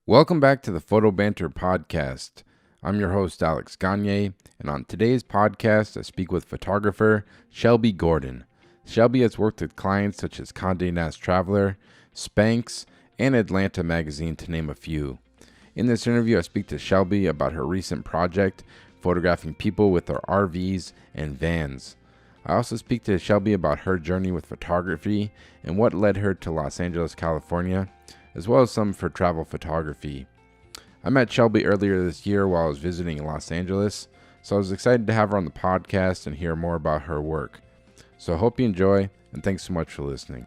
Welcome back to the Photo Banter podcast. I'm your host, Alex Gagne, and on today's podcast, I speak with photographer Shelby Gordon. Shelby has worked with clients such as Conde Nast Traveler, Spanx, and Atlanta Magazine, to name a few. In this interview, I speak to Shelby about her recent project, photographing people with their RVs and vans. I also speak to Shelby about her journey with photography and what led her to Los Angeles, California, as well as some for travel photography. I met Shelby earlier this year while I was visiting Los Angeles, so I was excited to have her on the podcast and hear more about her work. So I hope you enjoy, and thanks so much for listening.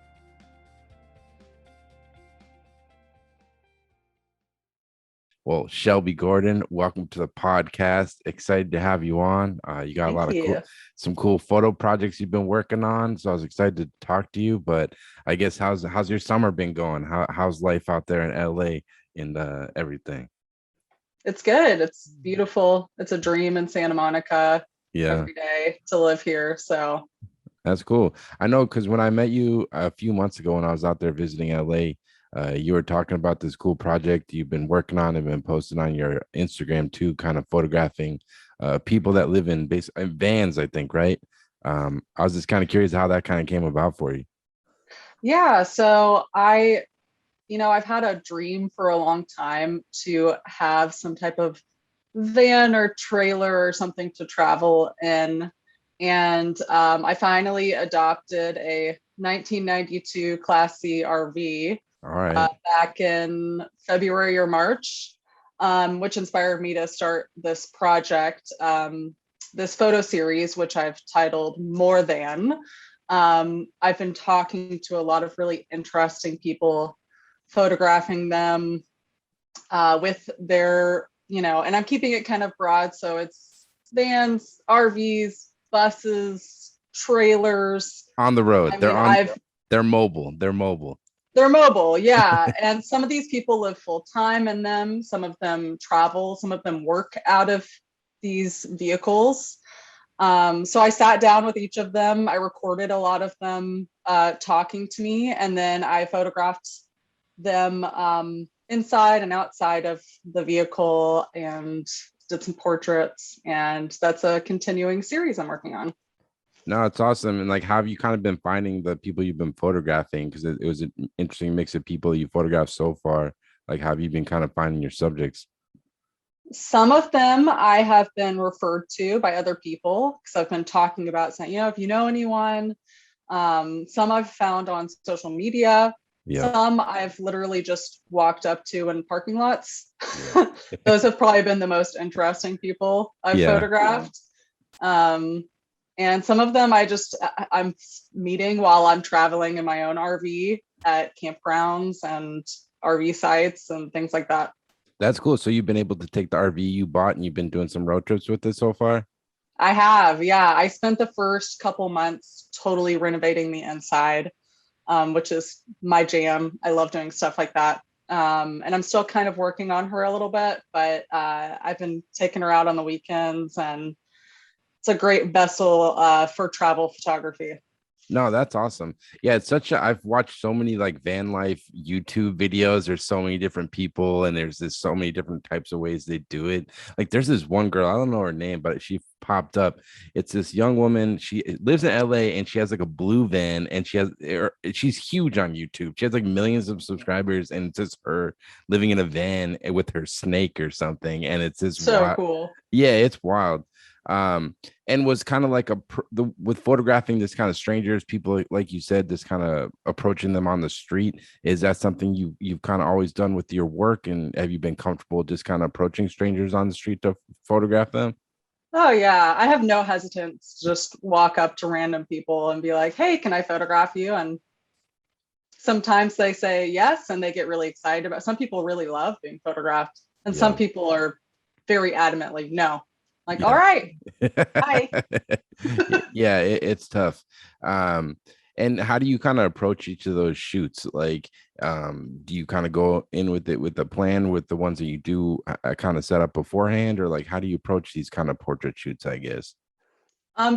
Well, Shelby Gordon, welcome to the podcast. Excited to have you on. You got a Thank lot of you. some cool photo projects you've been working on, so I was excited to talk to you. But I guess how's your summer been going? How's life out there in LA and everything? It's good. It's beautiful. It's a dream in Santa Monica Yeah, every day to live here. So, that's cool. I know because when I met you a few months ago when I was out there visiting LA, you were talking about this cool project you've been working on and been posting on your Instagram too, kind of photographing people that live in vans, I think, right? I was just kind of curious how that kind of came about for you. yeah. I've had a dream for a long time to have some type of van or trailer or something to travel in. And I finally adopted a 1992 Class C RV All right. back in February or March, which inspired me to start this project, this photo series, which I've titled More Than. I've been talking to a lot of really interesting people, photographing them with their, and I'm keeping it kind of broad. So it's vans, RVs, buses, trailers. On the road. I mean, I've They're mobile. They're mobile. They're mobile, yeah. And some of these people live full time in them. Some of them travel. Some of them work out of these vehicles. So I sat down with each of them. I recorded a lot of them talking to me, and then I photographed them inside and outside of the vehicle and did some portraits. And that's a continuing series I'm working on. No, it's awesome. And like, how have you kind of been finding the people you've been photographing? Because it was an interesting mix of people you photographed so far. Like, how have you been kind of finding your subjects? Some of them I have been referred to by other people because I've been talking about saying, if you know anyone, some I've found on social media. Yep. Some I've literally just walked up to in parking lots. Yeah. Those have probably been the most interesting people I've Yeah. photographed. And some of them I'm meeting while I'm traveling in my own RV at campgrounds and RV sites and things like that. That's cool. So you've been able to take the RV you bought and you've been doing some road trips with it so far? I have, yeah. I spent the first couple months totally renovating the inside, which is my jam. I love doing stuff like that. And I'm still kind of working on her a little bit, but I've been taking her out on the weekends, and it's a great vessel for travel photography. No, that's awesome. Yeah, I've watched so many like van life YouTube videos. There's so many different people, and there's just so many different types of ways they do it. Like there's this one girl, I don't know her name, but she popped up. It's this young woman. She lives in LA and she has like a blue van, and she's huge on YouTube. She has like millions of subscribers, and it's just her living in a van with her snake or something. And it's just So wild. cool. Yeah, it's wild. And was kind of like with photographing this kind of strangers, people like you said, this kind of approaching them on the street. Is that something you've kind of always done with your work, and have you been comfortable just kind of approaching strangers on the street to photograph them? Oh yeah, I have no hesitance to just walk up to random people and be like, "Hey, can I photograph you?" And sometimes they say yes, and they get really excited about. Some people really love being photographed, and some Yeah. people are very adamantly no. Like, all Yeah. right, bye. Yeah, it's tough. And how do you kind of approach each of those shoots? Like, do you kind of go in with it with the plan with the ones that you do kind of set up beforehand, or like how do you approach these kind of portrait shoots, I guess?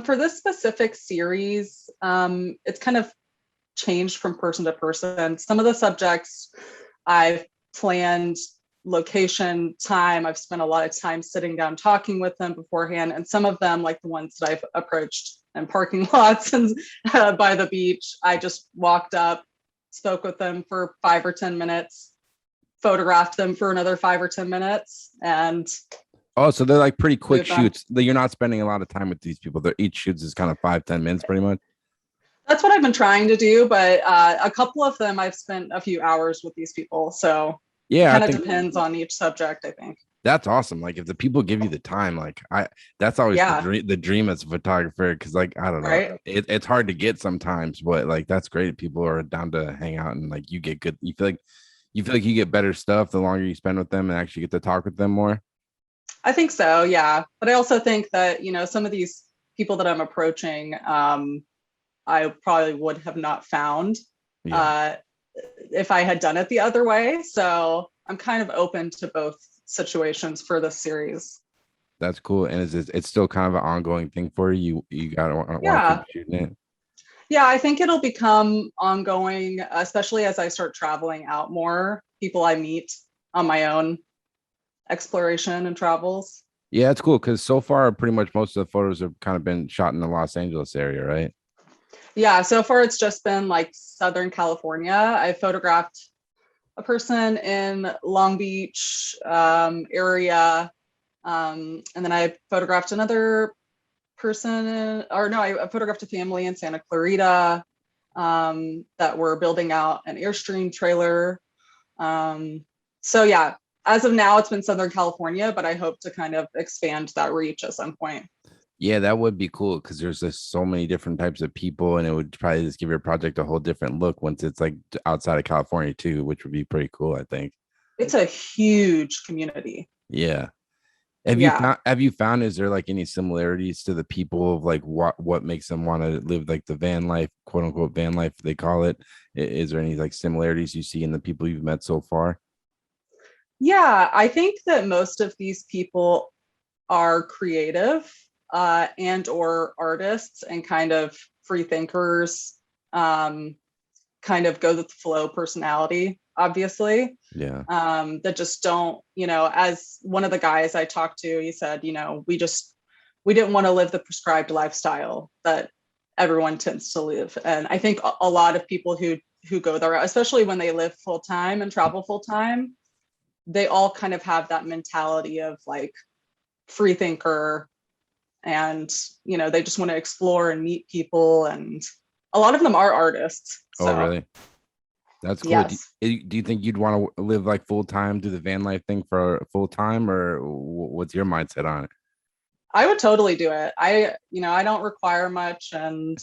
For this specific series, it's kind of changed from person to person. Some of the subjects I've planned location, time. I've spent a lot of time sitting down talking with them beforehand, and some of them, like the ones that I've approached in parking lots and by the beach, I just walked up, spoke with them for 5 or 10 minutes, photographed them for another 5 or 10 minutes, and Oh, so they're like pretty quick shoots. You're not spending a lot of time with these people. Each shoots is kind of 5-10 minutes, pretty much. That's what I've been trying to do, but a couple of them I've spent a few hours with these people. So it Yeah, I kind of think depends on each subject, I think. that's awesome. Like if the people give you the time, like that's always Yeah. the dream as a photographer. Cause like, I don't know, Right. it's hard to get sometimes, but like, that's great. People are down to hang out and like, you get good. You feel like you get better stuff the longer you spend with them and actually get to talk with them more. I think so. Yeah. But I also think that, some of these people that I'm approaching, I probably would have not found Yeah, uh, if I had done it the other way. So I'm kind of open to both situations for this series. that's cool. And it's still kind of an ongoing thing for you. You gotta want to keep Yeah. shooting it. Yeah, I think it'll become ongoing, especially as I start traveling out more. People I meet on my own exploration and travels. Yeah, it's cool because so far, pretty much most of the photos have kind of been shot in the Los Angeles area, right? Yeah, so far it's just been like Southern California. I photographed a person in Long Beach area, and then I photographed another person, or no, I photographed a family in Santa Clarita that were building out an Airstream trailer. So yeah, as of now, it's been Southern California, but I hope to kind of expand that reach at some point. Yeah, that would be cool because there's just so many different types of people, and it would probably just give your project a whole different look once it's like outside of California too, which would be pretty cool, I think. It's a huge community. Yeah. Yeah. Have you found is there like any similarities to the people of like what makes them want to live like the van life, quote unquote van life they call it? Is there any like similarities you see in the people you've met so far? Yeah, I think that most of these people are creative and or artists and kind of free thinkers, kind of go with the flow personality, obviously, Yeah. that just don't, as one of the guys I talked to, he said, we didn't want to live the prescribed lifestyle that everyone tends to live. And I think a lot of people who go there, especially when they live full time and travel full time, they all kind of have that mentality of like free thinker, and they just want to explore and meet people, and a lot of them are artists. Oh, So really? That's cool. yes, Do you think you'd want to live like full time, do the van life thing for full time, or what's your mindset on it? I would totally do it. I don't require much, and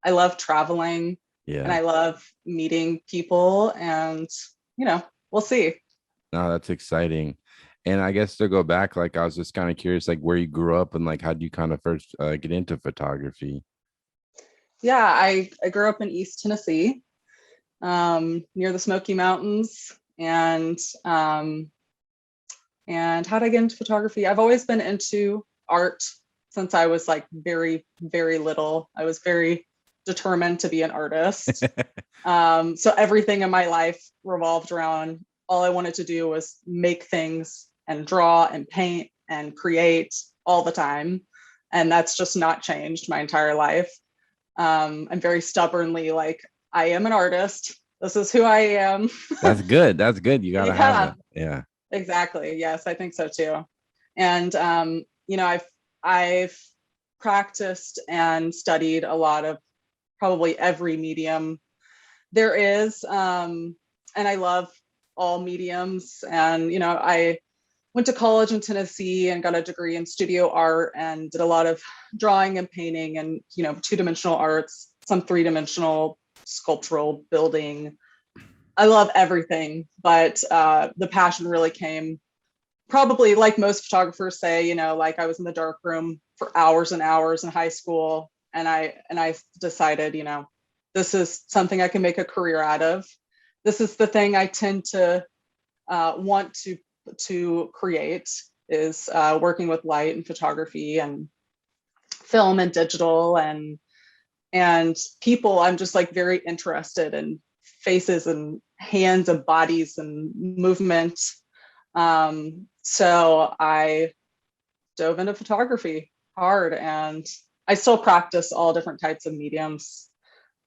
I love traveling, and Yeah. I love meeting people, and we'll see. No, that's exciting. And I guess to go back, like I was just kind of curious, like where you grew up and like how do you kind of first get into photography? Yeah, I grew up in East Tennessee, near the Smoky Mountains, and how did I get into photography? I've always been into art since I was like very, very little. I was very determined to be an artist. So everything in my life revolved around, all I wanted to do was make things and draw and paint and create all the time. And that's just not changed my entire life. I'm very stubbornly like, I am an artist. This is who I am. That's good. That's good. You gotta have Yeah, it. Yeah. exactly. Yes, I think so too. And I've practiced and studied a lot of probably every medium there is, and I love all mediums. And I went to college in Tennessee and got a degree in studio art and did a lot of drawing and painting and two-dimensional arts, some three-dimensional sculptural building. I love everything, but the passion really came probably, like most photographers say, like I was in the dark room for hours and hours in high school, and I decided, this is something I can make a career out of. This is the thing I tend to want to create, is working with light and photography and film and digital and people. I'm just like very interested in faces and hands and bodies and movement. So I dove into photography hard, and I still practice all different types of mediums.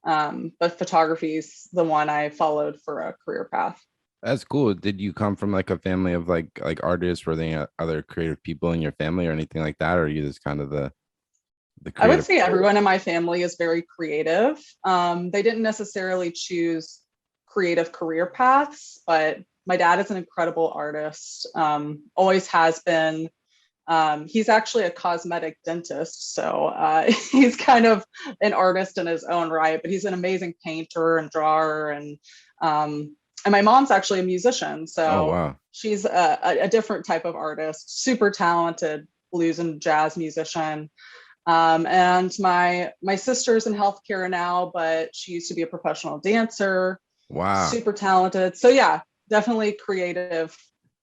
But photography is the one I followed for a career path. That's cool. Did you come from like a family of like artists? Were there other creative people in your family or anything like that? Or are you just kind of the I would creative? say everyone in my family is very creative. They didn't necessarily choose creative career paths, but my dad is an incredible artist, always has been. He's actually a cosmetic dentist, so he's kind of an artist in his own right, but he's an amazing painter and drawer. And my mom's actually a musician, Oh so wow. she's a different type of artist, super talented blues and jazz musician. And my sister's in healthcare now, but she used to be a professional dancer, Wow. super talented. So yeah, definitely creative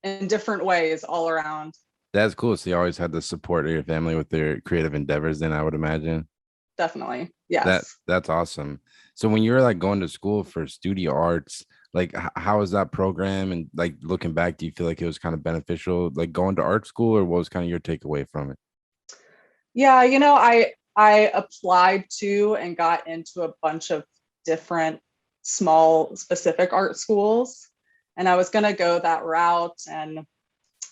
in different ways all around. That's cool. So you always had the support of your family with their creative endeavors, then I would imagine. Definitely. That Yes. that's awesome. So when you were like going to school for studio arts, like how was that program? And like looking back, do you feel like it was kind of beneficial, like going to art school, or what was kind of your takeaway from it? Yeah, I applied to and got into a bunch of different small specific art schools, and I was going to go that route. And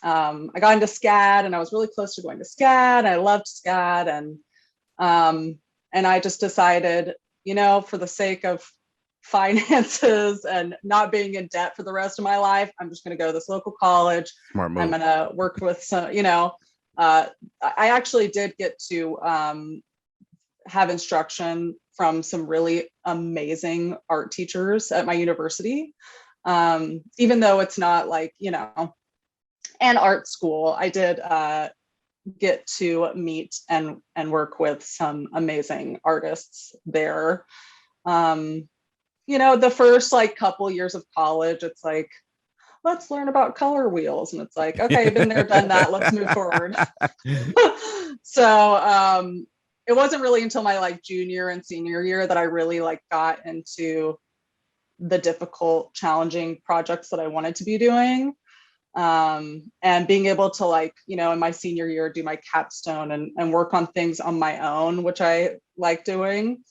I got into SCAD, and I was really close to going to SCAD. I loved SCAD, um, and I just decided, for the sake of finances and not being in debt for the rest of my life, I'm just going to go to this local college. Smart I'm move. going to work with some, I actually did get to have instruction from some really amazing art teachers at my university. Even though it's not like, an art school, I did get to meet and work with some amazing artists there. The first like couple years of college, it's like, let's learn about color wheels. And it's like, okay, been there, done that. Let's move forward. So it wasn't really until my like junior and senior year that I really like got into the difficult, challenging projects that I wanted to be doing. And being able to like, in my senior year, do my capstone and work on things on my own, which I like doing,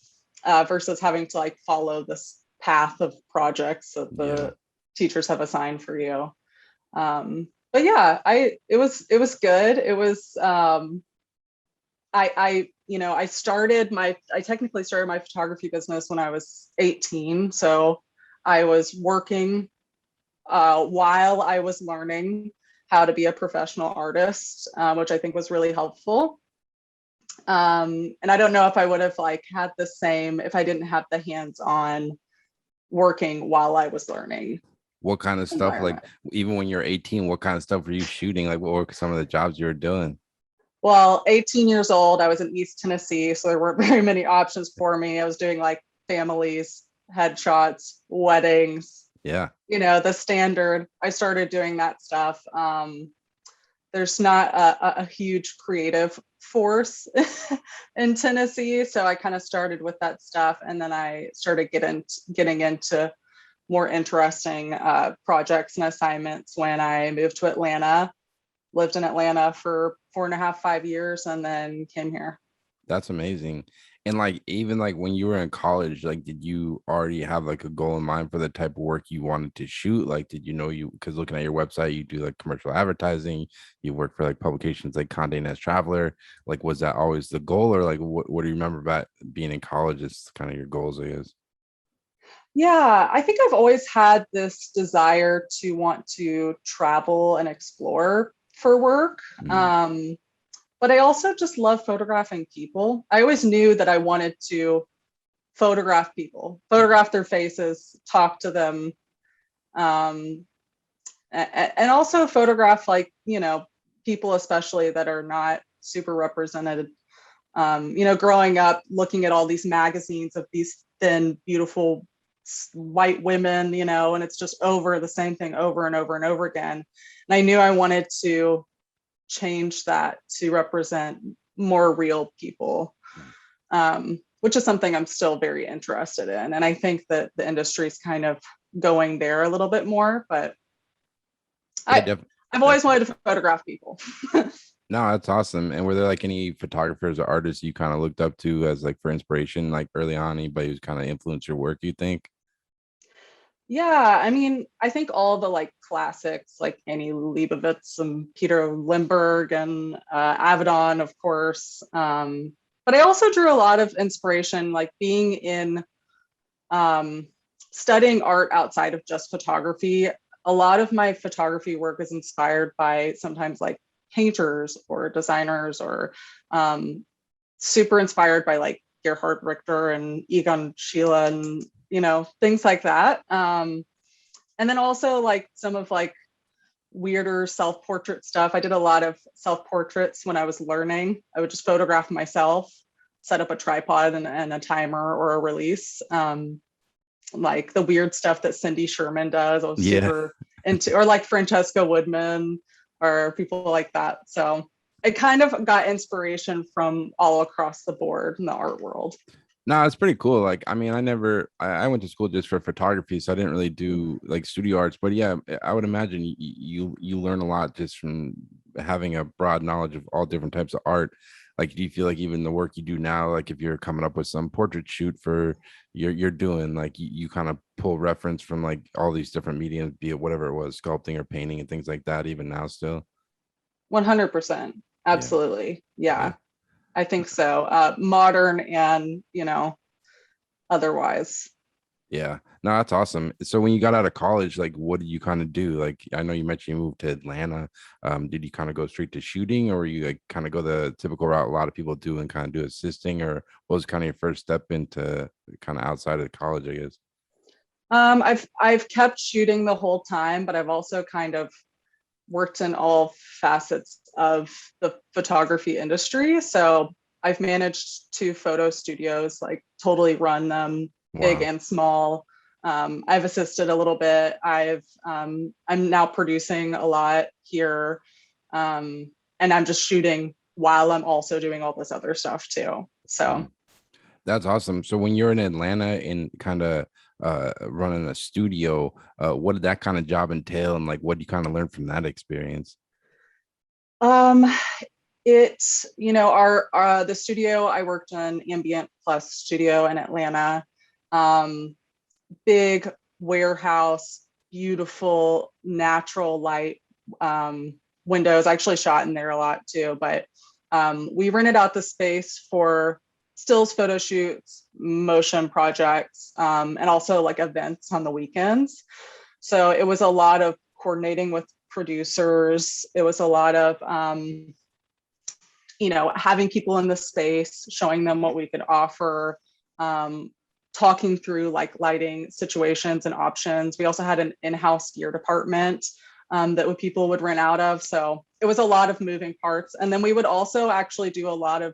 versus having to like follow this path of projects that Yeah. the teachers have assigned for you. But yeah, it was good. It was I technically started my photography business when I was 18. So I was working while I was learning how to be a professional artist, which I think was really helpful. And I don't know if I would have like had the same if I didn't have the hands-on working while I was learning What kind of stuff, like environment. even when you're 18, what kind of stuff were you shooting? Like what were some of the jobs you were doing? Well, 18 years old, I was in East Tennessee, so there weren't very many options for me. I was doing like families, headshots, weddings, Yeah. the standard. I started doing that stuff. There's not a huge creative force in Tennessee, so I kind of started with that stuff, and then I started getting into more interesting projects and assignments when I moved to Atlanta. Lived in Atlanta for 4.5, 5 years, and then came here. That's amazing. And like even like when you were in college, like did you already have like a goal in mind for the type of work you wanted to shoot? Like did you know you because looking at your website, you do like commercial advertising, you work for like publications like Conde Nast Traveler. Like was that always the goal or like what do you remember about being in college is kind of your goals, I guess? Yeah, I think I've always had this desire to want to travel and explore for work. Mm, But I also just love photographing people. I always knew that I wanted to photograph people, photograph their faces, talk to them, um, and also photograph like, people especially that are not super represented. Growing up, looking at all these magazines of these thin, beautiful white women, and it's just over the same thing over and over and over again. And I knew I wanted to change that to represent more real people, which is something I'm still very interested in. And I think that the industry is kind of going there a little bit more, but yeah, I, I've always wanted to photograph people. No, that's awesome. And were there like any photographers or artists you kind of looked up to as like for inspiration, like early on, anybody who's kind of influenced your work, you think? Yeah, I mean, I think all the like classics, like Annie Leibovitz and Peter Limberg and Avedon, of course. But I also drew a lot of inspiration, like being in um, studying art outside of just photography. A lot of my photography work is inspired by sometimes like painters or designers or um, super inspired by like Gerhard Richter and Egon Schiele and things like that. And then also like some of like weirder self-portrait stuff. I did a lot of self-portraits when I was learning. I would just photograph myself, set up a tripod and a timer or a release. Like the weird stuff that Cindy Sherman does. I was Yeah. super into, or like Francesca Woodman or people like that. So I kind of got inspiration from all across the board in the art world. No, it's pretty cool. Like, I mean, I went to school just for photography, so I didn't really do like studio arts. But yeah, I would imagine you learn a lot just from having a broad knowledge of all different types of art. Like, do you feel like even the work you do now, like if you're coming up with some portrait shoot for you're doing, like you kind of pull reference from like all these different mediums, be it whatever it was, sculpting or painting and things like that, even now still? 100%. Yeah, Absolutely. yeah. Yeah, I think so. Modern and, otherwise. Yeah, no, that's awesome. So when you got out of college, like what did you kind of do? Like I know you mentioned you moved to Atlanta. Did you kind of go straight to shooting or you like kind of go the typical route a lot of people do and kind of do assisting, or what was kind of your first step into kind of outside of college, I guess? I've kept shooting the whole time, but I've also kind of worked in all facets of the photography industry. So I've managed two photo studios, like totally run them, big Wow. and small. I've assisted a little bit. I'm now producing a lot here, and I'm just shooting while I'm also doing all this other stuff too. So Mm. That's awesome. So when you're in Atlanta and kind of running a studio, what did that kind of job entail and like what do you kind of learn from that experience? um, it's our the studio I worked in, Ambient Plus Studio in Atlanta. Um, Big warehouse, beautiful natural light, windows. I actually shot in there a lot too, but we rented out the space for stills photo shoots, motion projects, and also like events on the weekends. So it was a lot of coordinating with producers. It was a lot of having people in the space, showing them what we could offer, um, talking through like lighting situations and options. We also had an in-house gear department that people would rent out of. So it was a lot of moving parts. And then we would also actually do a lot of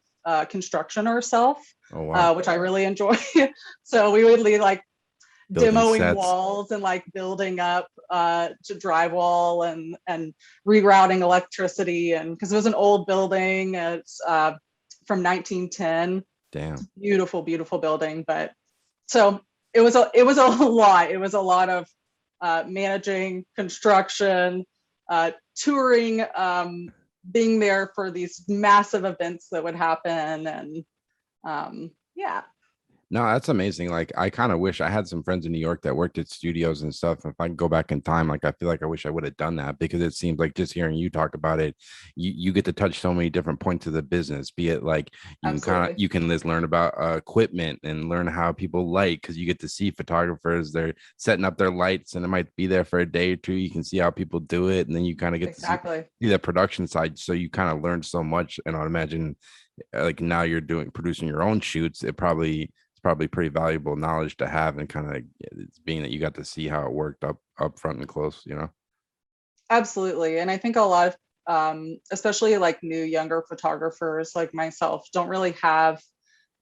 construction ourselves, Oh wow. which I really enjoy. So we would lead like Building demoing sets. walls and like building up to drywall and rerouting electricity, and because it was an old building, it's from 1910. Damn. Beautiful building, but so it was a lot. It was a lot of managing construction, touring, being there for these massive events that would happen, and yeah. No, that's amazing. Like, I kind of wish I had some friends in New York that worked at studios and stuff. If I can go back in time, like, I feel like I wish I would have done that because it seems like just hearing you talk about it, you get to touch so many different points of the business. Be it like Absolutely. you can just learn about equipment and learn how people light because you get to see photographers. They're setting up their lights and it might be there for a day or two. You can see how people do it, and then you kind of get to Exactly. see the production side. So you kind of learn so much. And I imagine like now you're doing producing your own shoots. It's probably pretty valuable knowledge to have and kind of it's being that you got to see how it worked up front and close, you know. Absolutely. And I think a lot of, especially like new younger photographers like myself, don't really have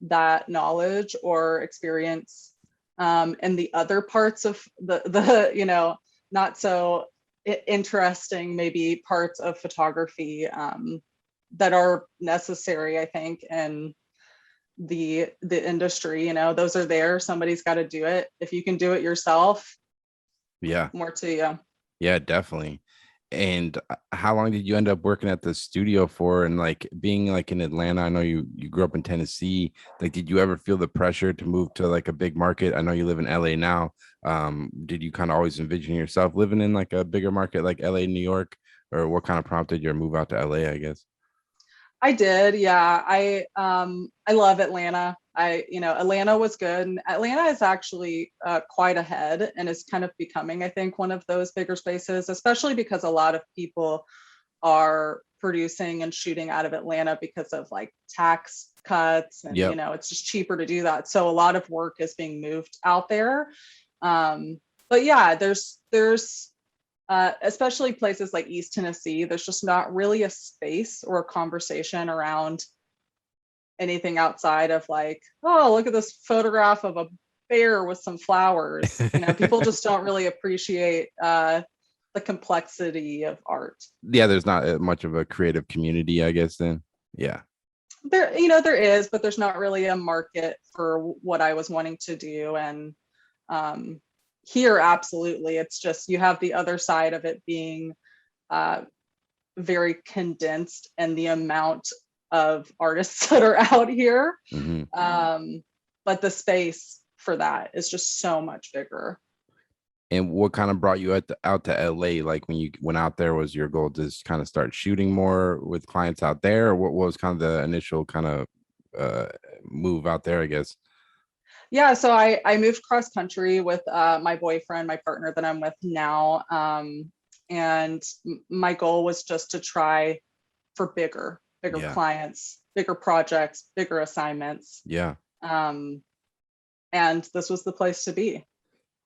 that knowledge or experience in the other parts of the not so interesting maybe parts of photography that are necessary, I think, in the industry. Those are there. Somebody's got to do it. If you can do it yourself, Yeah, more to you. yeah, definitely. And how long did you end up working at the studio for? And like being like in Atlanta, I know you grew up in Tennessee. Like, did you ever feel the pressure to move to like a big market? I know you live in LA now. Did you kind of always envision yourself living in like a bigger market like LA, New York, or what kind of prompted your move out to LA, I guess? I did, yeah. I love Atlanta. Atlanta was good. And Atlanta is actually quite ahead and is kind of becoming, I think, one of those bigger spaces, especially because a lot of people are producing and shooting out of Atlanta because of like tax cuts and Yep. it's just cheaper to do that. So a lot of work is being moved out there. But yeah, there's especially places like East Tennessee, there's just not really a space or a conversation around anything outside of like, oh, look at this photograph of a bear with some flowers. People just don't really appreciate the complexity of art. Yeah, there's not much of a creative community, I guess, then. Yeah. There is, but there's not really a market for what I was wanting to do. And um, here, absolutely, it's just you have the other side of it being uh, very condensed and the amount of artists that are out here. Hmm. But the space for that is just so much bigger. And what kind of brought you out to LA? Like when you went out there, was your goal to just kind of start shooting more with clients out there? Or what was kind of the initial kind of uh, move out there, I guess? Yeah, so I moved cross country with my boyfriend, my partner that I'm with now. And my goal was just to try for bigger Yeah. clients, bigger projects, bigger assignments. Yeah. Um, and this was the place to be.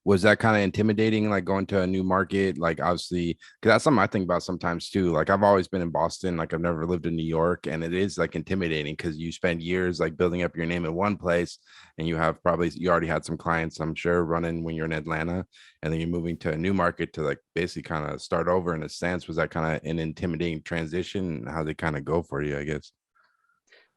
Was that kind of intimidating, like going to a new market? Like, obviously, because that's something I think about sometimes too. Like, I've always been in Boston, like, I've never lived in New York, and it is like intimidating because you spend years like building up your name in one place, and you already had some clients, I'm sure, running when you're in Atlanta, and then you're moving to a new market to like basically kind of start over in a sense. Was that kind of an intimidating transition? How they kind of go for you, I guess?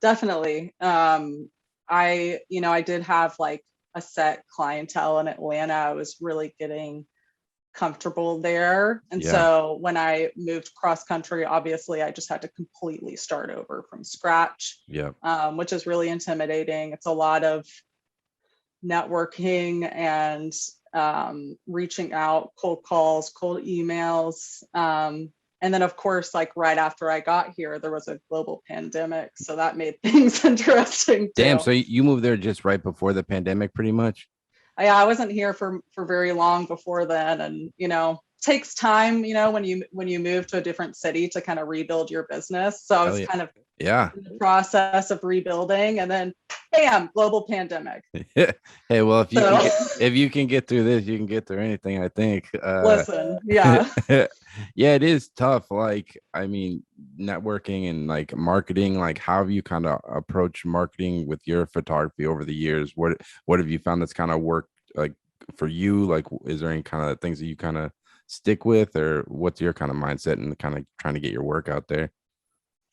Definitely. I did have like a set clientele in Atlanta. I was really getting comfortable there. And Yeah. so when I moved cross country, obviously I just had to completely start over from scratch, Yeah. which is really intimidating. It's a lot of networking and reaching out, cold calls, cold emails. And then, of course, like right after I got here, there was a global pandemic. So that made things interesting Damn. too. So you moved there just right before the pandemic, pretty much? I wasn't here for very long before then, and takes time, when you move to a different city to kind of rebuild your business. So I Hell was yeah. kind of Yeah. in the process of rebuilding, and then bam, global pandemic. Hey, well, So if you can get through this, you can get through anything, I think. listen, yeah. Yeah, it is tough. Like, I mean, networking and like marketing, like how have you kind of approached marketing with your photography over the years? What have you found that's kind of worked like for you? Like, is there any kind of things that you kind of stick with, or what's your kind of mindset and kind of trying to get your work out there?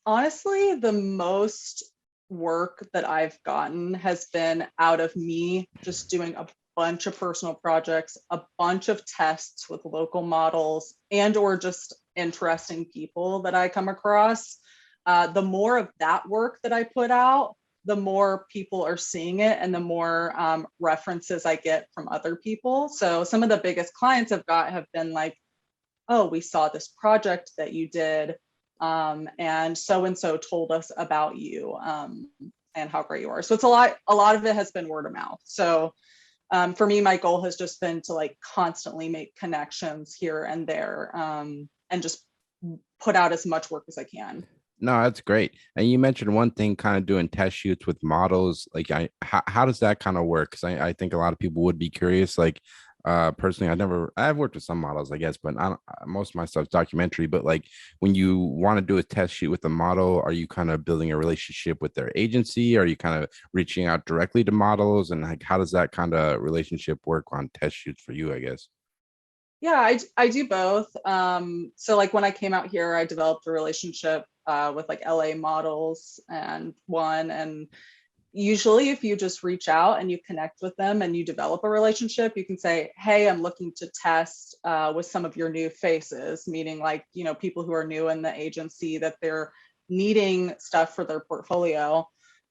Honestly, the most work that I've gotten has been out of me just doing a bunch of personal projects, a bunch of tests with local models and or just interesting people that I come across. The more of that work that I put out, the more people are seeing it and the more references I get from other people. So some of the biggest clients I've got have been like, oh, we saw this project that you did, and so told us about you, and how great you are. So it's a lot of it has been word of mouth. So for me, my goal has just been to like constantly make connections here and there, and just put out as much work as I can. No, that's great. And you mentioned one thing, kind of doing test shoots with models. Like, how does that kind of work? Because I think a lot of people would be curious. Like, personally, I've worked with some models, I guess, but I don't, most of my stuff's documentary. But like, when you want to do a test shoot with a model, are you kind of building a relationship with their agency? Are you kind of reaching out directly to models? And like, how does that kind of relationship work on test shoots for you, I guess? Yeah, I do both. So like when I came out here, I developed a relationship with like LA models and one, and usually if you just reach out and you connect with them and you develop a relationship, you can say, hey, I'm looking to test with some of your new faces, meaning like, you know, people who are new in the agency that they're needing stuff for their portfolio.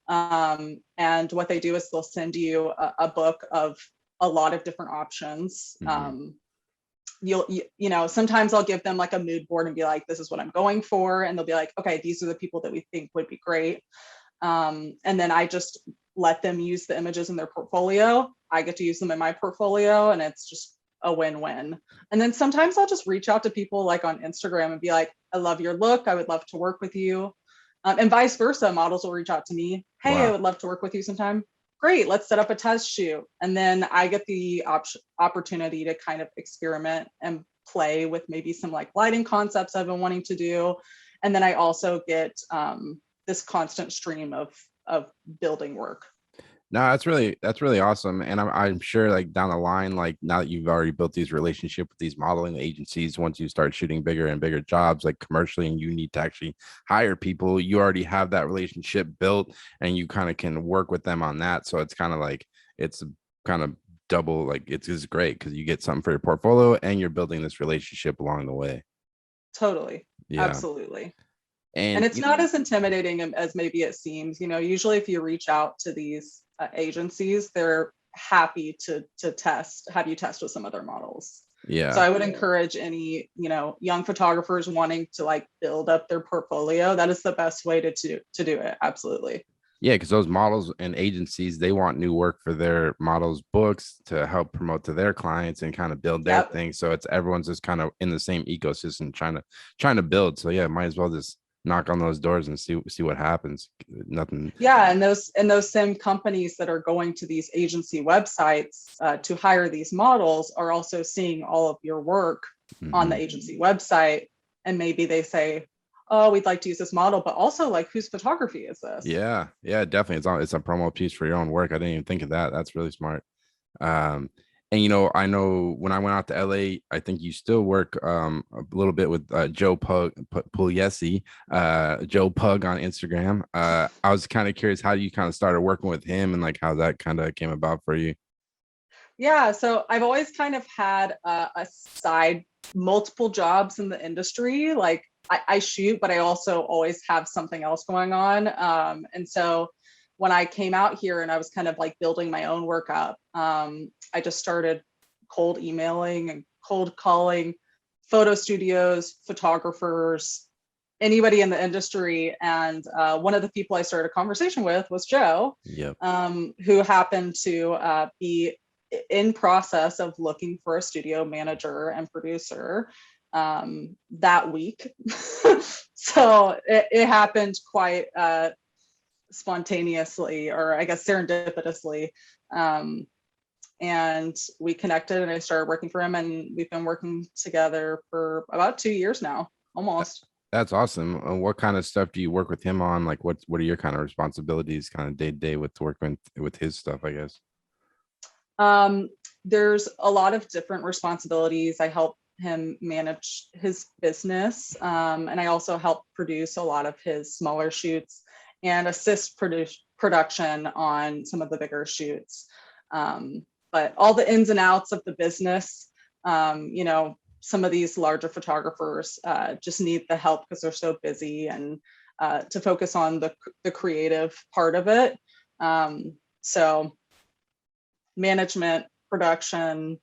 And what they do is they'll send you a book of a lot of different options. You know, sometimes I'll give them like a mood board and be like, this is what I'm going for. And they'll be like, okay, these are the people that we think would be great. And then I just let them use the images in their portfolio. I get to use them in my portfolio, and it's just a win-win. And then sometimes I'll just reach out to people like on Instagram and be like, I love your look. I would love to work with you. And vice versa, models will reach out to me. Hey, I would love to work with you sometime. Great, let's set up a test shoot. And then I get the opportunity to kind of experiment and play with maybe some like lighting concepts I've been wanting to do. And then I also get this constant stream of building work. No, that's really awesome. And I'm sure like down the line, like now that you've already built these relationship with these modeling agencies, once you start shooting bigger and bigger jobs like commercially and you need to actually hire people, you already have that relationship built and you kind of can work with them on that. So it's kind of like it's kind of double, like it's great because you get something for your portfolio and you're building this relationship along the way. Totally. Yeah. Absolutely. And And it's not as intimidating as maybe it seems. You know, usually if you reach out to these agencies, they're happy to have you test with some other models. yeah. So I would encourage any, you know, young photographers wanting to like build up their portfolio. That is the best way to do it. Absolutely. Yeah, because those models and agencies, they want new work for their models' books to help promote to their clients and kind of build their Yep. thing. So it's everyone's just kind of in the same ecosystem trying to build. So yeah, might as well just knock on those doors and see what happens. Nothing. Yeah, and those same companies that are going to these agency websites to hire these models are also seeing all of your work on the agency website, and maybe they say, oh, we'd like to use this model, but also like, whose photography is this? Yeah, definitely. It's a promo piece for your own work. I didn't even think of that. That's really smart. And you know, I know when I went out to LA, I think you still work a little bit with Joe Pugliese, Joe Pug on Instagram. I was kind of curious how you kind of started working with him and like how that kind of came about for you. Yeah, so I've always kind of had a side, multiple jobs in the industry. Like I shoot, but I also always have something else going on. And so when I came out here and I was kind of like building my own work up, I just started cold emailing and cold calling photo studios, photographers, anybody in the industry. And one of the people I started a conversation with was Joe, Yep. who happened to be in process of looking for a studio manager and producer that week. So it happened quite spontaneously, or I guess serendipitously. And we connected and I started working for him, and we've been working together for about 2 years now, almost. That's awesome. What kind of stuff do you work with him on? Like what are your kind of responsibilities kind of day to day with working with his stuff, I guess? There's a lot of different responsibilities. I help him manage his business, and I also help produce a lot of his smaller shoots and assist production on some of the bigger shoots. But all the ins and outs of the business, you know, some of these larger photographers just need the help because they're so busy, and to focus on the creative part of it. So management, production,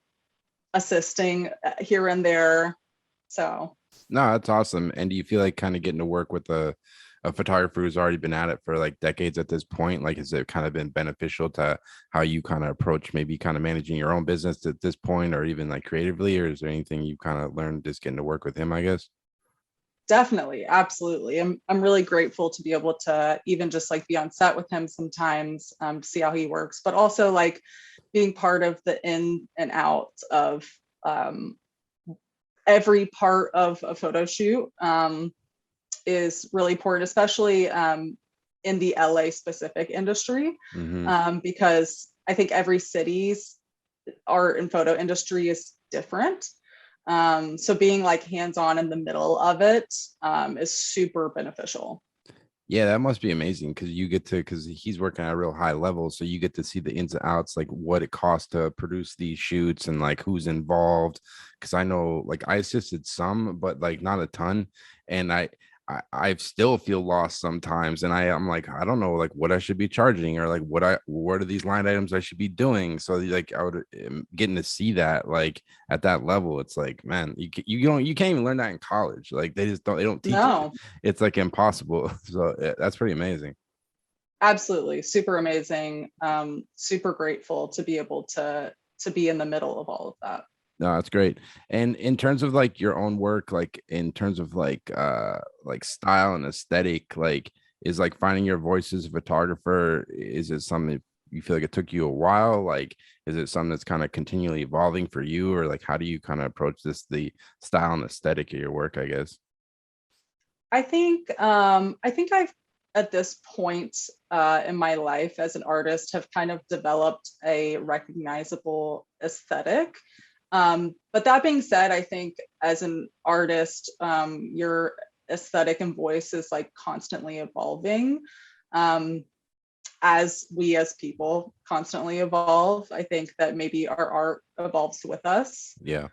assisting here and there. So No, that's awesome. And do you feel like kind of getting to work with a photographer who's already been at it for like decades at this point? Like, has it kind of been beneficial to how you kind of approach maybe kind of managing your own business at this point, or even like creatively, or is there anything you kind of learned just getting to work with him, I guess? definitely, absolutely. I'm really grateful to be able to even just like be on set with him sometimes, to see how he works, but also like being part of the in and out of every part of a photo shoot is really important, especially in the LA specific industry, because I think every city's art and photo industry is different. So being like hands-on in the middle of it is super beneficial. Yeah, that must be amazing because you get to, because he's working at a real high level, so you get to see the ins and outs, like what it costs to produce these shoots and like who's involved. Because I know, like, I assisted some, but like not a ton, and I still feel lost sometimes, and I'm like, I don't know like what I should be charging, or like what are these line items I should be doing. So like I would getting to see that like at that level, it's like, man, you can't even learn that in college. Like they don't teach it. No, It's like impossible. So that's pretty amazing. absolutely. Super amazing. Super grateful to be able to be in the middle of all of that. No, that's great. And in terms of like your own work, like in terms of like style and aesthetic, like is like finding your voice as a photographer, is it something you feel like it took you a while? Like is it something that's kind of continually evolving for you, or like how do you kind of approach this, the style and aesthetic of your work, I guess? I think I've at this point in my life as an artist have kind of developed a recognizable aesthetic. But that being said, I think as an artist, your aesthetic and voice is like constantly evolving. Um, as we as people constantly evolve, I think that maybe our art evolves with us. Yeah.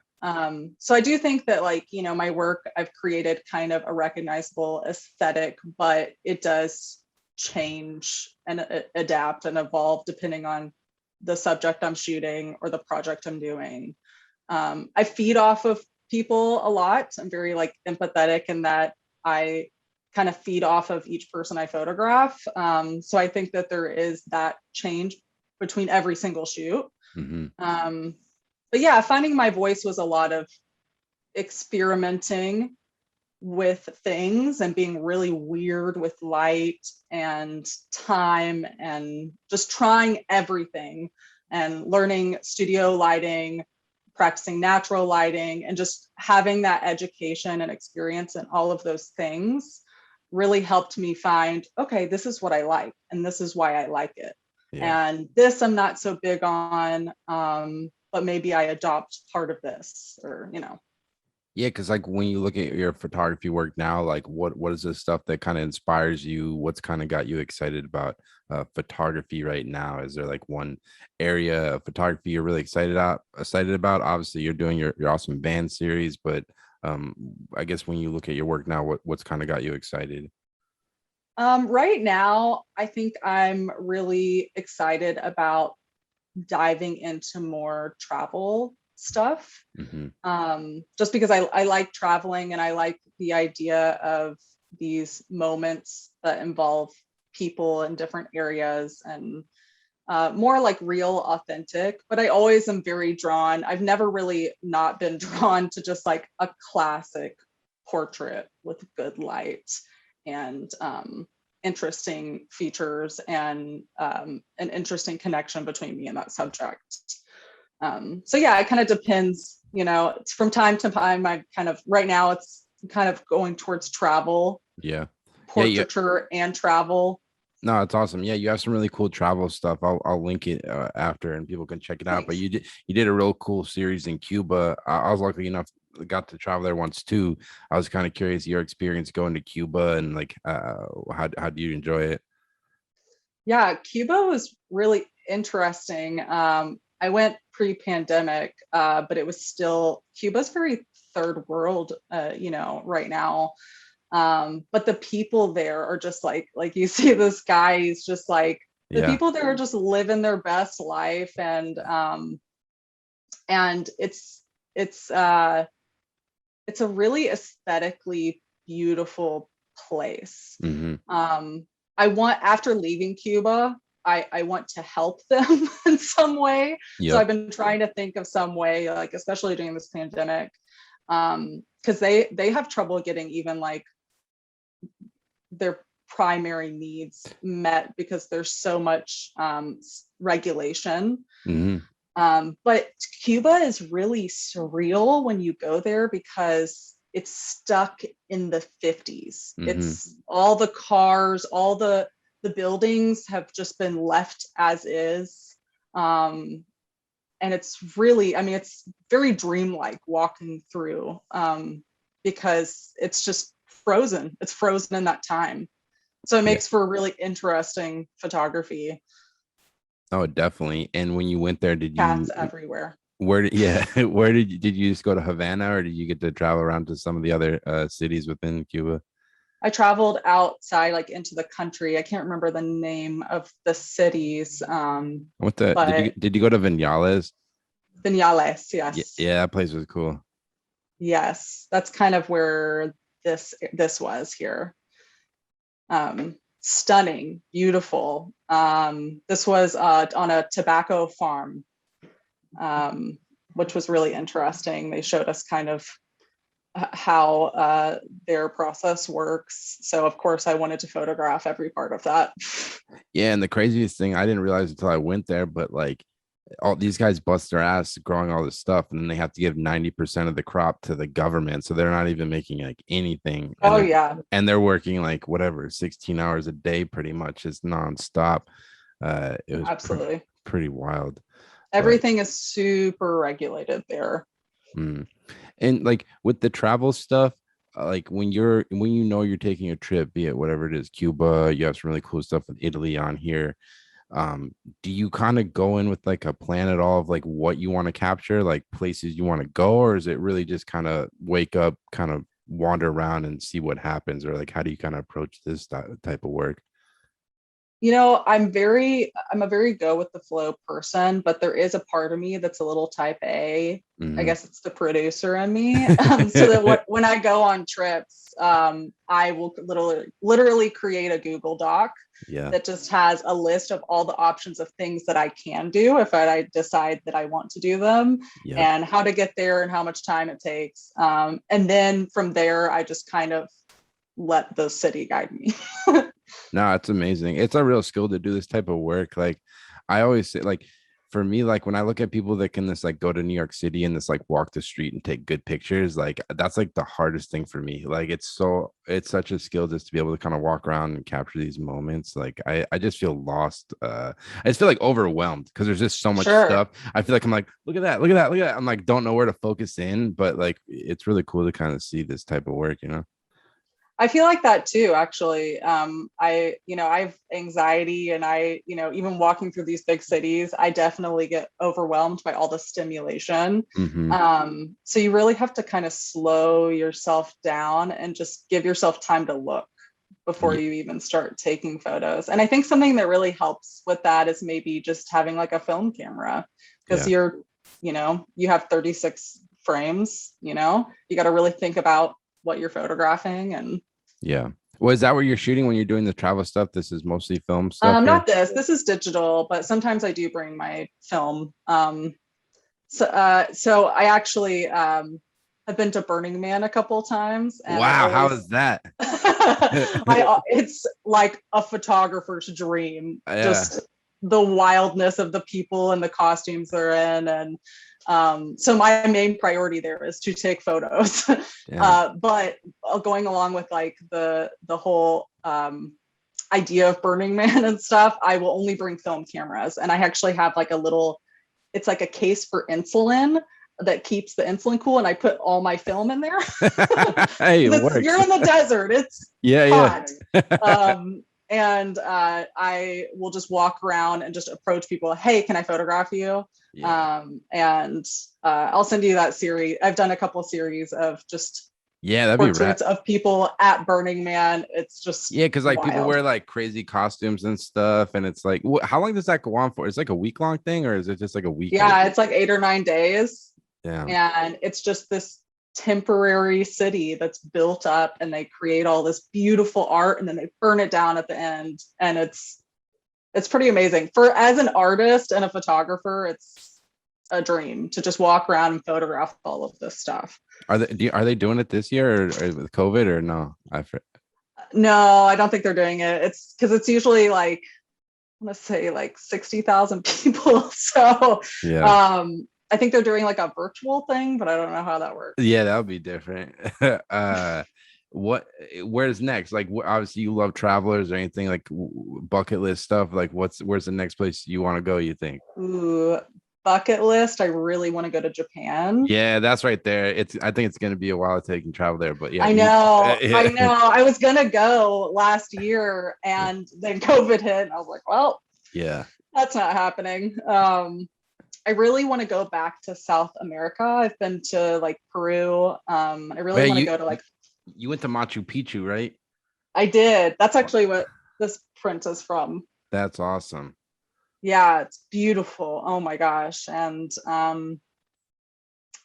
So I do think that, like, my work, I've created kind of a recognizable aesthetic, but it does change and adapt and evolve depending on the subject I'm shooting or the project I'm doing. I feed off of people a lot. I'm very like empathetic in that I kind of feed off of each person I photograph. So I think that there is that change between every single shoot. Hmm. Um, but yeah, finding my voice was a lot of experimenting with things and being really weird with light and time and just trying everything and learning studio lighting, practicing natural lighting, and just having that education and experience and all of those things really helped me find, okay, this is what I like and this is why I like it. Yeah. And this I'm not so big on, but maybe I adopt part of this, or. Yeah, because like when you look at your photography work now, like what is the stuff that kind of inspires you? What's kind of got you excited about photography right now? Is there like one area of photography you're really excited about? Obviously, you're doing your awesome band series, but um, I guess when you look at your work now, what's kind of got you excited? Right now, I think I'm really excited about diving into more travel stuff. Hmm. Just because I like traveling and I like the idea of these moments that involve people in different areas and more like real, authentic. But I always am very drawn. I've never really not been drawn to just like a classic portrait with good light and interesting features and an interesting connection between me and that subject. So yeah, it kind of depends. It's from time to time. I kind of right now it's kind of going towards travel, Yeah. Yeah, yeah. portraiture, and travel. No, it's awesome. Yeah, you have some really cool travel stuff. I'll link it after, and people can check it out. But Thanks. you did a real cool series in Cuba. I was lucky enough got to travel there once too. I was kind of curious your experience going to Cuba, and like how do you enjoy it? Yeah, Cuba was really interesting. I went pre-pandemic, but it was still Cuba's very third world, right now. But the people there are just like you see this guy, he's just like the Yeah. people there are just living their best life, and it's a really aesthetically beautiful place. Hmm. Um, I want after leaving Cuba, I want to help them in some way. So Yep. I've been trying to think of some way, like especially during this pandemic, because they have trouble getting even like their primary needs met because there's so much regulation. Hmm. But Cuba is really surreal when you go there because it's stuck in the 50s. Hmm. It's all the cars, all the buildings have just been left as is. And it's really, I mean, it's very dreamlike walking through because it's just frozen. It's frozen in that time. So it Yeah. makes for really interesting photography. Oh, definitely. And when you went there, did Cats you everywhere. where did yeah, where did you just go to Havana, or did you get to travel around to some of the other cities within Cuba? I traveled outside, like into the country. I can't remember the name of the cities, What the but did you go to Vinales? Vinales, Yeah, yes. yeah, that place was cool. Yes, that's kind of where this was here. Stunning, beautiful. This was on a tobacco farm, um, which was really interesting. They showed us kind of how their process works. So of course I wanted to photograph every part of that. Yeah, and the craziest thing I didn't realize until I went there, but like all these guys bust their ass growing all this stuff, and then they have to give 90% of the crop to the government, so they're not even making like anything, Oh yeah, and they're working like whatever 16 hours a day pretty much, is nonstop. It was absolutely. pretty wild. But Everything is super regulated there. mm. And like with the travel stuff, like when you know you're taking a trip, be it whatever it is, Cuba, you have some really cool stuff with Italy on here. Do you kind of go in with like a plan at all of like what you want to capture, like places you want to go, or is it really just kind of wake up, kind of wander around and see what happens, or like how do you kind of approach this type of work? I'm a very go with the flow person, but there is a part of me that's a little type A. I Hmm. guess it's the producer in me. So that when I go on trips, I will literally create a Google Doc Yeah, that just has a list of all the options of things that I can do if I decide that I want to do them, yep. and how to get there and how much time it takes. And then from there, I just kind of let the city guide me. No, it's amazing. It's a real skill to do this type of work. Like I always say, like for me, like when I look at people that can just like go to New York City and just like walk the street and take good pictures, like that's like the hardest thing for me. Like it's such a skill just to be able to kind of walk around and capture these moments. Like I just feel lost. I just feel like overwhelmed because there's just so much Sure. stuff. I feel like I'm like, look at that, look at that, look at that. I'm like, don't know where to focus in, but like it's really cool to kind of see this type of work, you know? I feel like that too, actually. I have anxiety, and even walking through these big cities, I definitely get overwhelmed by all the stimulation. Hmm. So you really have to kind of slow yourself down and just give yourself time to look before Yeah, you even start taking photos. And I think something that really helps with that is maybe just having like a film camera, because yeah. you have 36 frames, you got to really think about what you're photographing. And Yeah. Well, is that what you're shooting when you're doing the travel stuff? This is mostly film stuff here. not this is digital, but sometimes I do bring my film. So I actually have been to Burning Man a couple times, and I Wow, how is always that? it's like a photographer's dream, Yeah. just the wildness of the people and the costumes they're in. And so my main priority there is to take photos. Damn. But going along with like the whole idea of Burning Man and stuff, I will only bring film cameras. And I actually have like it's like a case for insulin that keeps the insulin cool, and I put all my film in there. Hey, it You're works. in the desert, it's Yeah, hot. yeah. And I will just walk around and just approach people. Hey, can I photograph you? Yeah. And I'll send you that series. I've done a couple series of just Yeah, that'd be rad. portraits of people at Burning Man. It's just Yeah, because like people wild. wear like crazy costumes and stuff, and it's like, how long does that go on for? It's like a week long thing, or is it just like a weekend? Yeah, it's like 8 or 9 days. Yeah. And it's just this temporary city that's built up, and they create all this beautiful art, and then they burn it down at the end. And it's pretty amazing. For as an artist and a photographer, it's a dream to just walk around and photograph all of this stuff. Are they doing it this year, or with COVID, or no? No, I don't think they're doing it. It's because it's usually like, I want to say like 60,000 people. So Yeah. I think they're doing like a virtual thing, but I don't know how that works. Yeah, that would be different. uh what where's next? Like obviously you love travelers or anything like bucket list stuff. Like where's the next place you want to go, you think? Ooh, bucket list, I really want to go to Japan. Yeah, that's right there. I think it's gonna be a while to take and travel there, but yeah, I you know, I yeah. know. I was gonna go last year, and then COVID hit, and I was like, well, Yeah. that's not happening. I really want to go back to South America. I've been to like Peru. I Oh, really yeah, want to go to like, you went to Machu Picchu, right? I did. That's Wow. actually what this print is from. That's awesome. Yeah, it's beautiful. Oh my gosh. And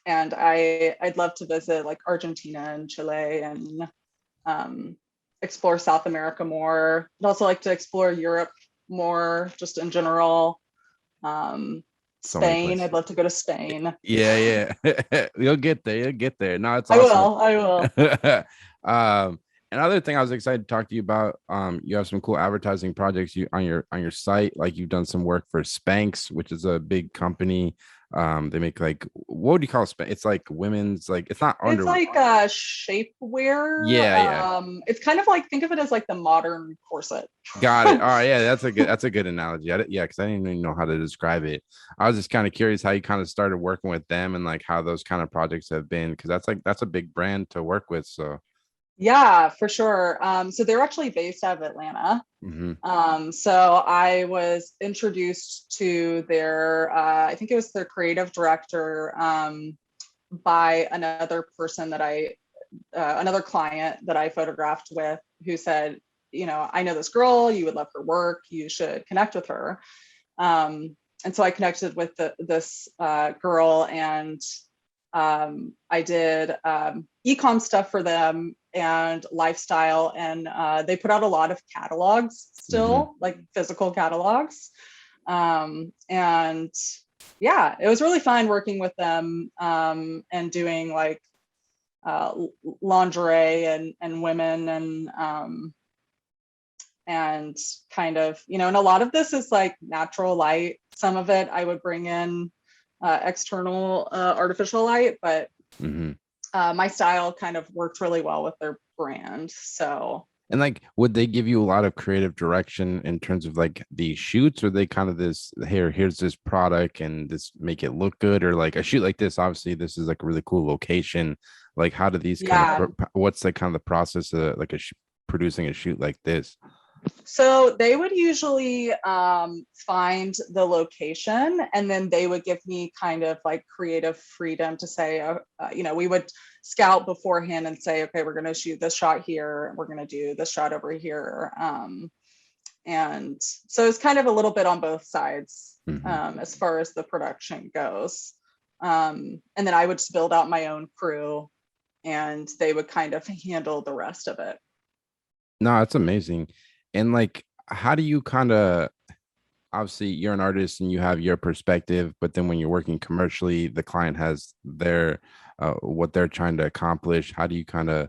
I'd love to visit like Argentina and Chile and um explore South America more. I'd also like to explore Europe more, just in general. Um, So many Spain. places. I'd love to go to Spain. Yeah, yeah. You'll get there. You'll get there. No, it's I awesome. will. I will. um, Another thing I was excited to talk to you about. You have some cool advertising projects you on your site. Like you've done some work for Spanx, which is a big company. They make like what do you call Spanx? It's like women's like it's not It's underwear. like shapewear. Yeah, yeah. It's kind of like, think of it as like the modern corset. Got it. All right, yeah, that's a good analogy. Yeah, because I didn't even know how to describe it. I was just kind of curious how you kind of started working with them and like how those kind of projects have been because that's a big brand to work with. So, Yeah, for sure. So they're actually based out of Atlanta. mhm, So I was introduced to their, I think it was their creative director, by another person that another client that I photographed with, who said, I know this girl, you would love her work, you should connect with her. And so I connected with this girl, and I did e-com stuff for them and lifestyle, and they put out a lot of catalogs mhm. still, like physical catalogs. And yeah, it was really fun working with them, and doing like uh, lingerie and women, and kind of, and a lot of this is like natural light. Some of it I would bring in external artificial light, but Mhm. my style kind of worked really well with their brand. So And like, would they give you a lot of creative direction in terms of like the shoots, or they kind of this here's this product and this make it look good, or like a shoot like this? Obviously, this is like a really cool location. Like, how do these kind of yeah, what's the kind of the process of like producing a shoot like this? so they would usually find the location, and then they would give me kind of like creative freedom to say, we would scout beforehand and say, okay, we're going to shoot this shot here, we're going to do this shot over here. And so it's kind of a little bit on both sides, Mhm. as far as the production goes. And then I would just build out my own crew, and they would kind of handle the rest of it. No, it's amazing. And like, how do you kind of obviously you're an artist and you have your perspective, but then when you're working commercially, the client has their what they're trying to accomplish. How do you kind of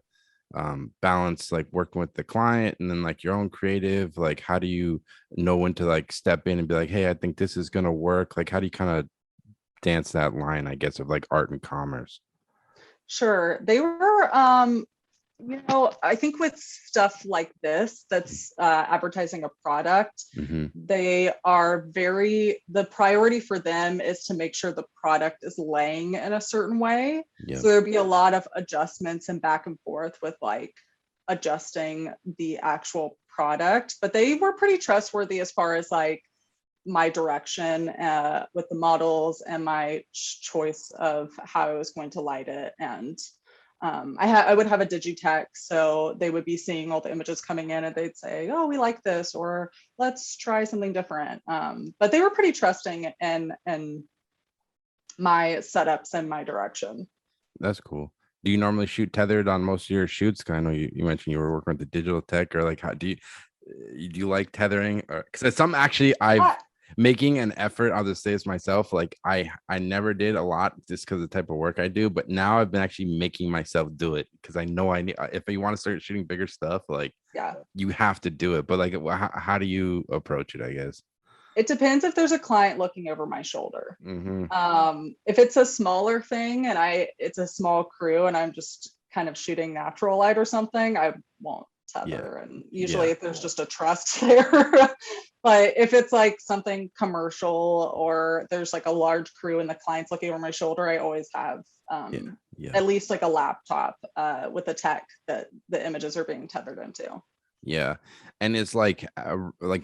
balance like working with the client and then like your own creative? Like, how do you know when to like step in and be like, hey, I think this is gonna work? Like, how do you kind of dance that line, I guess, of like art and commerce? Sure. They were, I think with stuff like this, that's advertising a product, Hmm. the priority for them is to make sure the product is laying in a certain way. Yep. So there'd be a lot of adjustments and back and forth with like adjusting the actual product, but they were pretty trustworthy as far as like my direction with the models and my choice of how I was going to light it. And I would have a digitech, so they would be seeing all the images coming in, and they'd say, "Oh, we like this," or "Let's try something different." But they were pretty trusting in my setups and my direction. That's cool. Do you normally shoot tethered on most of your shoots? 'Cause I know you mentioned you were working with the digital tech, or like how do you like tethering? Or because it's some actually I've Yeah, making an effort. I'll just say this myself. Like I never did a lot just because of the type of work I do, but now I've been actually making myself do it because I know I need if you want to start shooting bigger stuff, like yeah. you have to do it. But like, how do you approach it? I guess. It depends if there's a client looking over my shoulder. Mm-hmm. If it's a smaller thing and it's a small crew and I'm just kind of shooting natural light or something, I won't tether, and Yeah. usually there's just a trust there. But if it's like something commercial or there's like a large crew and the client's looking over my shoulder, I always have Yeah. Yeah. at least like a laptop with a tech that the images are being tethered into. Yeah. And it's like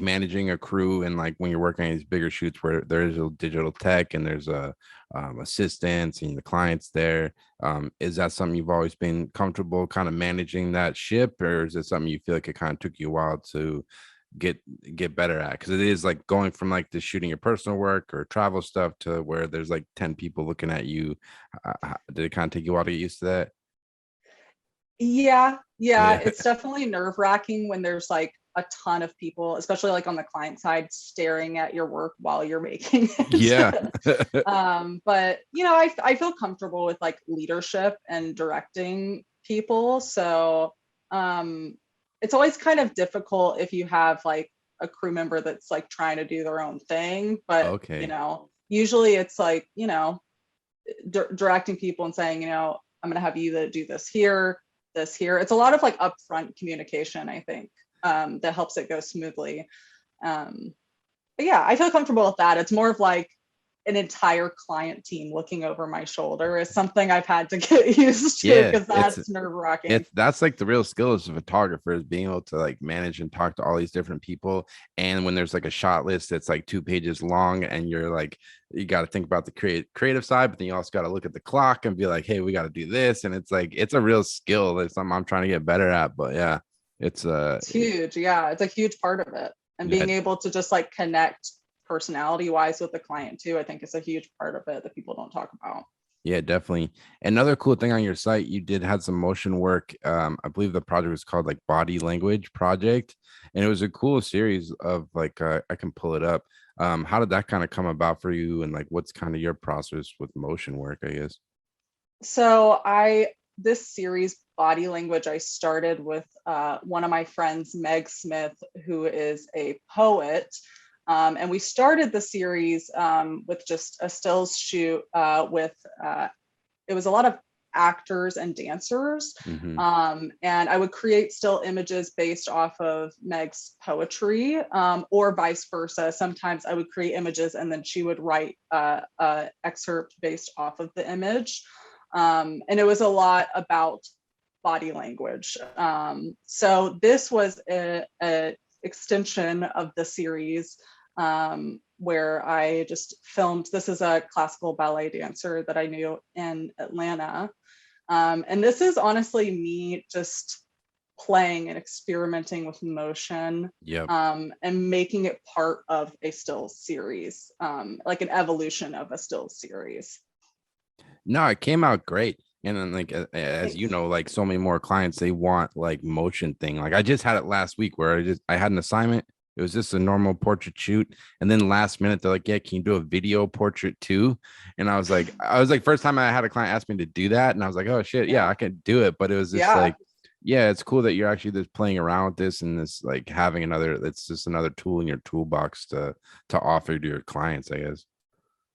managing a crew, and like when you're working on these bigger shoots where there's a digital tech and there's a assistants and the clients there. Is that something you've always been comfortable kind of managing that ship, or is it something you feel like it kind of took you a while to get get better at? Because it is like going from like the shooting your personal work or travel stuff to where there's like 10 people looking at you. Did it kind of take you a while to get used to that? Yeah, Yeah. it's definitely nerve-wracking when there's like a ton of people, especially like on the client side, staring at your work while you're making it. Yeah. But I feel comfortable with like leadership and directing people. So it's always kind of difficult if you have like a crew member that's like trying to do their own thing. But Okay. usually it's like, directing people and saying, I'm going to have you do this here, this here. It's a lot of like upfront communication, I think, that helps it go smoothly. But yeah, I feel comfortable with that. It's more of like an entire client team looking over my shoulder is something I've had to get used to, Yeah, because that's nerve wracking. it's that's like the real skill as a photographer, is being able to like manage and talk to all these different people. And when there's like a shot list that's like 2 pages long, and you're like, you got to think about the creative side, but then you also got to look at the clock and be like, hey, we got to do this. And it's like it's a real skill. It's something I'm trying to get better at. But yeah, it's It's huge. Yeah, it's a huge part of it. And yeah, being able to just like connect personality wise with the client too, I think is a huge part of it that people don't talk about. yeah, definitely. Another cool thing on your site, you did had some motion work. I believe the project was called like Body Language Project, and it was a cool series of like I can pull it up. How did that kind of come about for you, and like what's kind of your process with motion work, I guess? So this series, Body Language, I started with one of my friends, Meg Smith, who is a poet. And we started the series with just a stills shoot with, it was a lot of actors and dancers. Mm-hmm. And I would create still images based off of Meg's poetry, or vice versa. Sometimes I would create images and then she would write an excerpt based off of the image. And it was a lot about body language. So this was a extension of the series, where I just filmed. This is a classical ballet dancer that I knew in Atlanta. And this is honestly me just playing and experimenting with motion, Yep. and making it part of a still series, like an evolution of a still series. No, it came out great. And then like as you Thanks. know, like so many more clients, they want like motion thing. Like I just had it last week where I had an assignment. It was just a normal portrait shoot. And then last minute they're like, yeah, can you do a video portrait too? And I was like, first time I had a client ask me to do that. And I was like, oh shit, yeah, Yeah. I can do it. But it was just Yeah. like, yeah, it's cool that you're actually just playing around with this, and this like having it's just another tool in your toolbox to offer to your clients, I guess.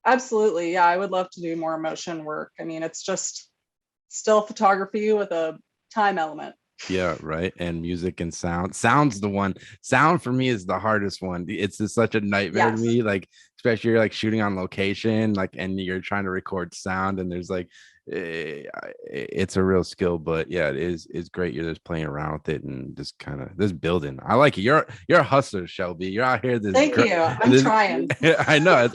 Absolutely. Yeah. I would love to do more motion work. I mean, it's just still photography with a time element. Yeah, right. And music and sound. Sound's the one. Sound for me is the hardest one. It's just such a nightmare to Yes. me. Like, especially you're like shooting on location, like, and you're trying to record sound, and there's like, it's a real skill. But yeah, it's great. You're just playing around with it and just kind of this building. I like it. You're a hustler, Shelby. You're out here. Thank you. I'm This. trying. I know.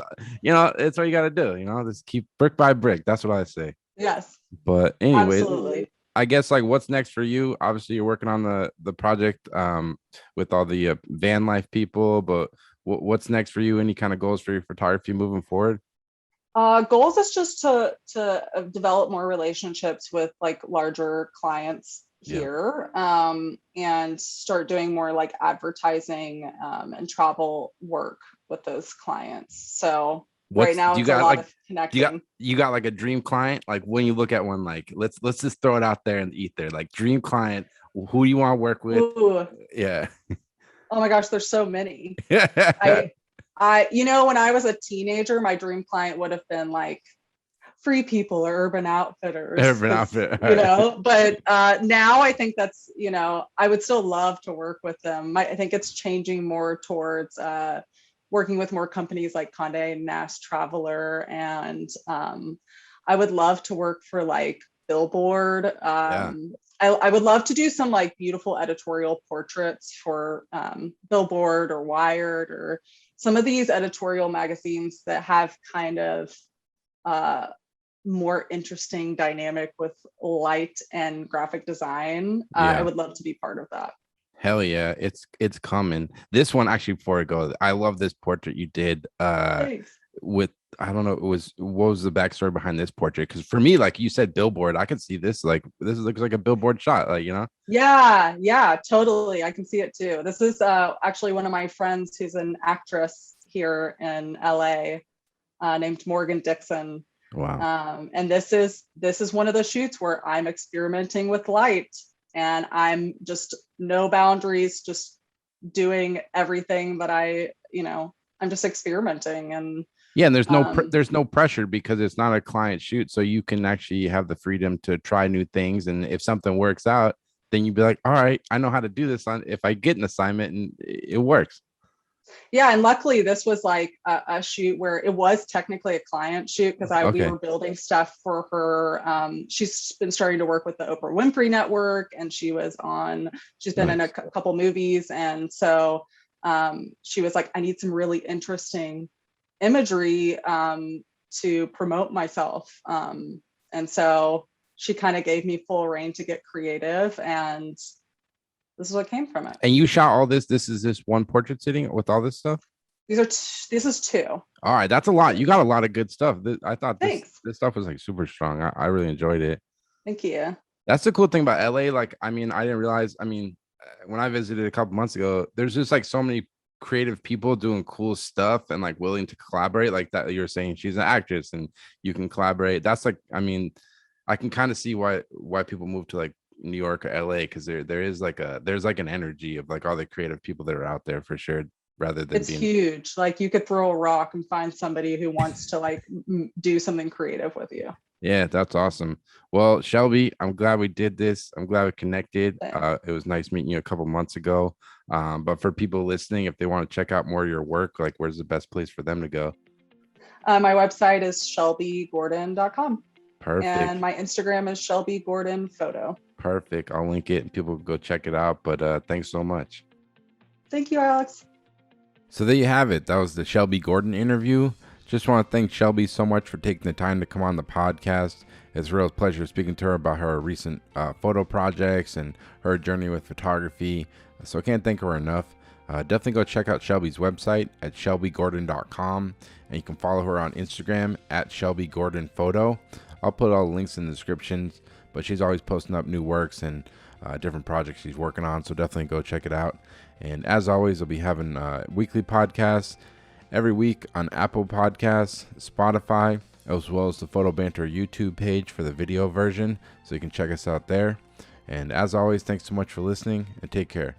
It's what you got to do. Just keep brick by brick. That's what I say. Yes, But anyway, absolutely. I guess like what's next for you? Obviously, you're working on the project with all the van life people, but what's next for you? Any kind of goals for your photography moving forward? Goals is just to develop more relationships with like larger clients Yeah. here, and start doing more like advertising, and travel work with those clients. So right What's now do you it's a got lot like of do you got connecting. you got like a dream client? Like when you look at one, like let's just throw it out there and eat there. Like dream client, who you want to work with? Ooh, Yeah. oh my gosh, there's so many. I when I was a teenager, my dream client would have been like Free People or Urban Outfitters, Urban Outfitter. but now I think that's, I would still love to work with them. I think it's changing more towards working with more companies like Conde Nast Traveler, and I would love to work for like Billboard. Yeah. I would love to do some like beautiful editorial portraits for Billboard or Wired or some of these editorial magazines that have kind of more interesting dynamic with light and graphic design. Yeah. I would love to be part of that. Hell yeah, it's coming. This one, actually, before I go, I love this portrait you did Thanks. with, I don't know, what was the backstory behind this portrait? Because for me, like you said, Billboard, I could see this, like this looks like a Billboard shot, like, Yeah, totally. I can see it too. This is actually one of my friends who's an actress here in LA, named Morgan Dixon. Wow. And this is one of the shoots where I'm experimenting with light, and I'm just no boundaries, just doing everything that I'm just experimenting. And yeah, and there's no pressure because it's not a client shoot, so you can actually have the freedom to try new things, and if something works out, then you'd be like, all right, I know how to do this on if I get an assignment and it works. Yeah, and luckily this was like a shoot where it was technically a client shoot, because we were building stuff for her. She's been starting to work with the Oprah Winfrey Network, and she's been in a couple movies, and so she was like, I need some really interesting imagery to promote myself, and so she kind of gave me full reign to get creative, and this is what came from it. And you shot all this. This is this one portrait sitting with all this stuff? This is two. All right, that's a lot. You got a lot of good stuff. I thought this stuff was like super strong. I really enjoyed it. Thank you. That's the cool thing about LA. Like, I mean, I didn't realize, when I visited a couple months ago, there's just like so many creative people doing cool stuff and like willing to collaborate, like that. You're saying she's an actress and you can collaborate. That's like, I can kind of see why people move to like New York or LA, because there's like an energy of like all the creative people that are out there for sure, rather than it's huge. Like you could throw a rock and find somebody who wants to like do something creative with you. Yeah, that's awesome. Well, Shelby, I'm glad we did this. I'm glad we connected. It was nice meeting you a couple months ago. But for people listening, if they want to check out more of your work, like where's the best place for them to go? My website is shelbygordon.com. Perfect. And my Instagram is Shelby Gordon Photo. Perfect. I'll link it and people can go check it out. But thanks so much. Thank you, Alex. So there you have it. That was the Shelby Gordon interview. Just want to thank Shelby so much for taking the time to come on the podcast. It's a real pleasure speaking to her about her recent photo projects and her journey with photography. So I can't thank her enough. Definitely go check out Shelby's website at shelbygordon.com, and you can follow her on Instagram at shelbygordonphoto. I'll put all the links in the descriptions, but she's always posting up new works and different projects she's working on, so definitely go check it out. And as always, I'll be having weekly podcasts every week on Apple Podcasts, Spotify, as well as the Photo Banter YouTube page for the video version, so you can check us out there. And as always, thanks so much for listening, and take care.